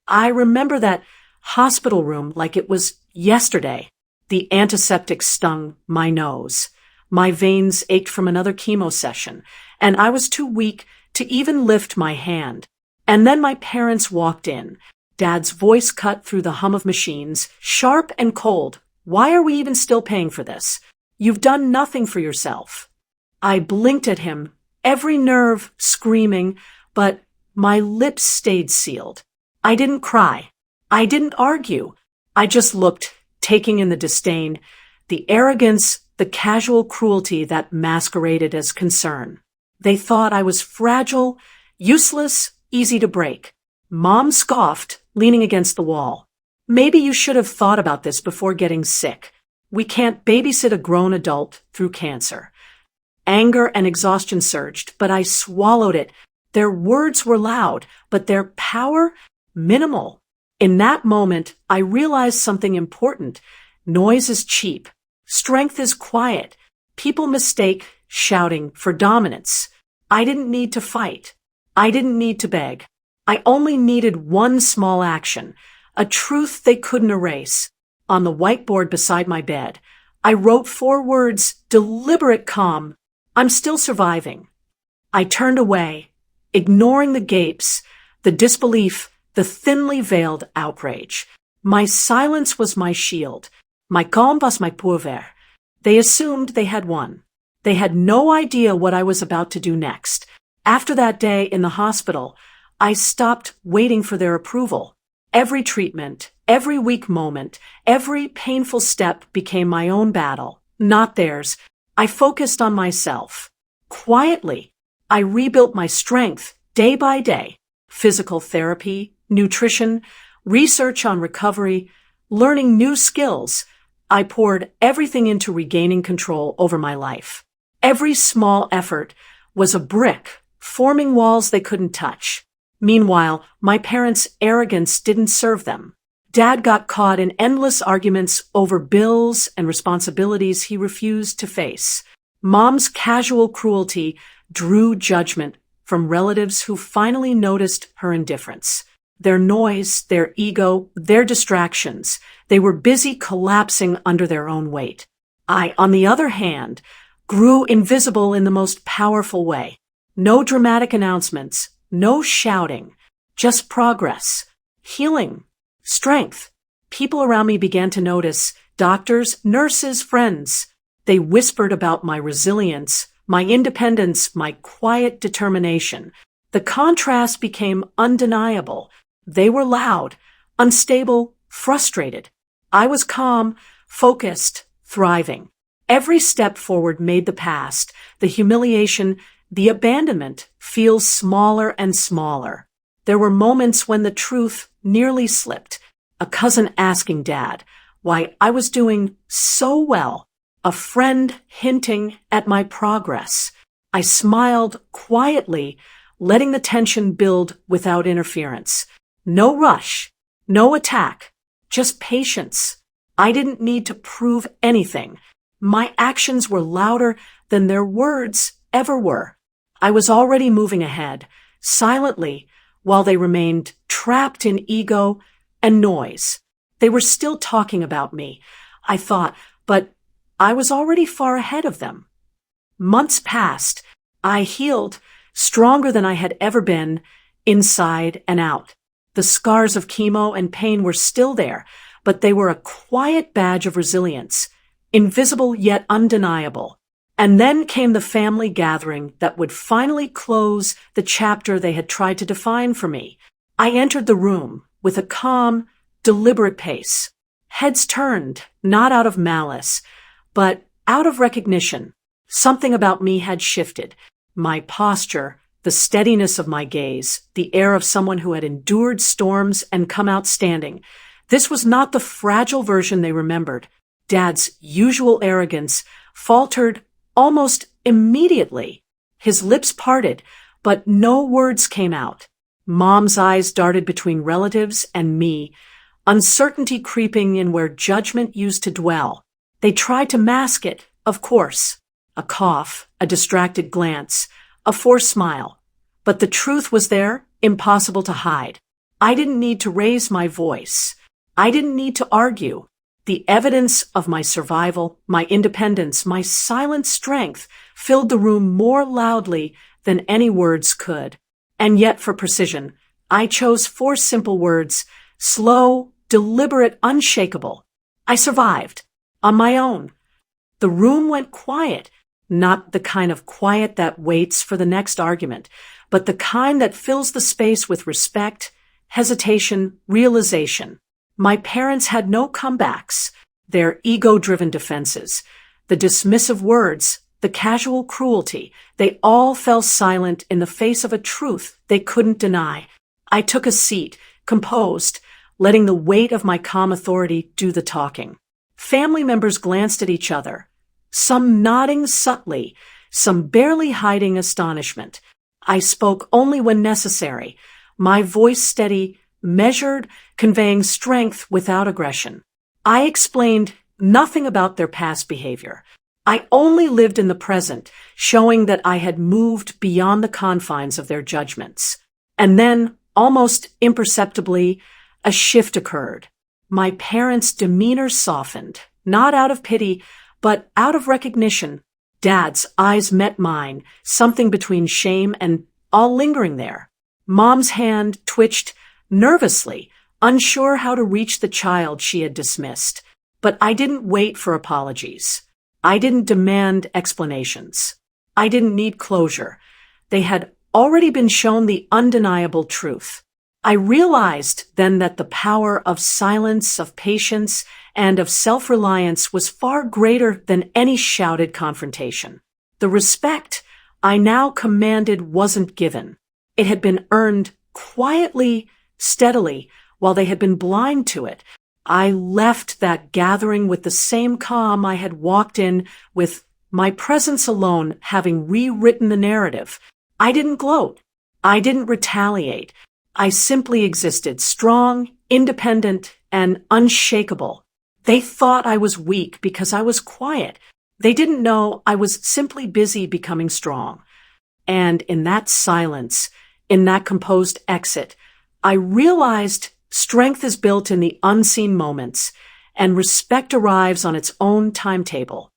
I remember that hospital room like it was yesterday. The antiseptic stung my nose. My veins ached from another chemo session, and I was too weak to even lift my hand. And then my parents walked in. Dad's voice cut through the hum of machines, sharp and cold. Why are we even still paying for this? You've done nothing for yourself. I blinked at him, every nerve screaming, but my lips stayed sealed. I didn't cry. I didn't argue. I just looked, taking in the disdain, the arrogance, the casual cruelty that masqueraded as concern. They thought I was fragile, useless, easy to break. Mom scoffed, leaning against the wall. Maybe you should have thought about this before getting sick. We can't babysit a grown adult through cancer. Anger and exhaustion surged, but I swallowed it. Their words were loud, but their power, minimal. In that moment, I realized something important. Noise is cheap. Strength is quiet. People mistake shouting for dominance. I didn't need to fight. I didn't need to beg. I only needed one small action, a truth they couldn't erase. On the whiteboard beside my bed, I wrote 4 words, deliberate calm. I'm still surviving. I turned away, ignoring the gapes, the disbelief, the thinly veiled outrage. My silence was my shield. My calm was my pouvoir. They assumed they had won. They had no idea what I was about to do next. After that day in the hospital, I stopped waiting for their approval. Every treatment, every weak moment, every painful step became my own battle, not theirs. I focused on myself. Quietly, I rebuilt my strength day by day. Physical therapy, nutrition, research on recovery, learning new skills. I poured everything into regaining control over my life. Every small effort was a brick, forming walls they couldn't touch. Meanwhile, my parents' arrogance didn't serve them. Dad got caught in endless arguments over bills and responsibilities he refused to face. Mom's casual cruelty drew judgment from relatives who finally noticed her indifference. Their noise, their ego, their distractions, they were busy collapsing under their own weight. I, on the other hand, grew invisible in the most powerful way. No dramatic announcements, no shouting, just progress, healing, strength. People around me began to notice, doctors, nurses, friends. They whispered about my resilience, my independence, my quiet determination. The contrast became undeniable. They were loud, unstable, frustrated. I was calm, focused, thriving. Every step forward made the past, the humiliation, the abandonment feel smaller and smaller. There were moments when the truth nearly slipped. A cousin asking Dad why I was doing so well. A friend hinting at my progress. I smiled quietly, letting the tension build without interference. No rush, no attack, just patience. I didn't need to prove anything. My actions were louder than their words ever were. I was already moving ahead, silently, while they remained trapped in ego and noise. They were still talking about me, I thought, but I was already far ahead of them. Months passed. I healed, stronger than I had ever been, inside and out. The scars of chemo and pain were still there, but they were a quiet badge of resilience, invisible yet undeniable. And then came the family gathering that would finally close the chapter they had tried to define for me. I entered the room with a calm, deliberate pace. Heads turned, not out of malice, but out of recognition. Something about me had shifted. My posture, the steadiness of my gaze, the air of someone who had endured storms and come out standing. This was not the fragile version they remembered. Dad's usual arrogance faltered almost immediately. His lips parted, but no words came out. Mom's eyes darted between relatives and me, uncertainty creeping in where judgment used to dwell. They tried to mask it, of course. A cough, a distracted glance, a forced smile. But the truth was there, impossible to hide. I didn't need to raise my voice. I didn't need to argue. The evidence of my survival, my independence, my silent strength filled the room more loudly than any words could. And yet, for precision, I chose 4 simple words: slow, deliberate, unshakable. I survived. On my own. The room went quiet, not the kind of quiet that waits for the next argument, but the kind that fills the space with respect, hesitation, realization. My parents had no comebacks, their ego-driven defenses, the dismissive words, the casual cruelty. They all fell silent in the face of a truth they couldn't deny. I took a seat, composed, letting the weight of my calm authority do the talking. Family members glanced at each other, some nodding subtly, some barely hiding astonishment. I spoke only when necessary, my voice steady, measured, conveying strength without aggression. I explained nothing about their past behavior. I only lived in the present, showing that I had moved beyond the confines of their judgments. And then, almost imperceptibly, a shift occurred. My parents' demeanor softened, not out of pity, but out of recognition. Dad's eyes met mine, something between shame and all lingering there. Mom's hand twitched nervously, unsure how to reach the child she had dismissed. But I didn't wait for apologies. I didn't demand explanations. I didn't need closure. They had already been shown the undeniable truth. I realized then that the power of silence, of patience, and of self-reliance was far greater than any shouted confrontation. The respect I now commanded wasn't given. It had been earned quietly, steadily, while they had been blind to it. I left that gathering with the same calm I had walked in, with my presence alone having rewritten the narrative. I didn't gloat. I didn't retaliate. I simply existed, strong, independent, and unshakable. They thought I was weak because I was quiet. They didn't know I was simply busy becoming strong. And in that silence, in that composed exit, I realized strength is built in the unseen moments, and respect arrives on its own timetable.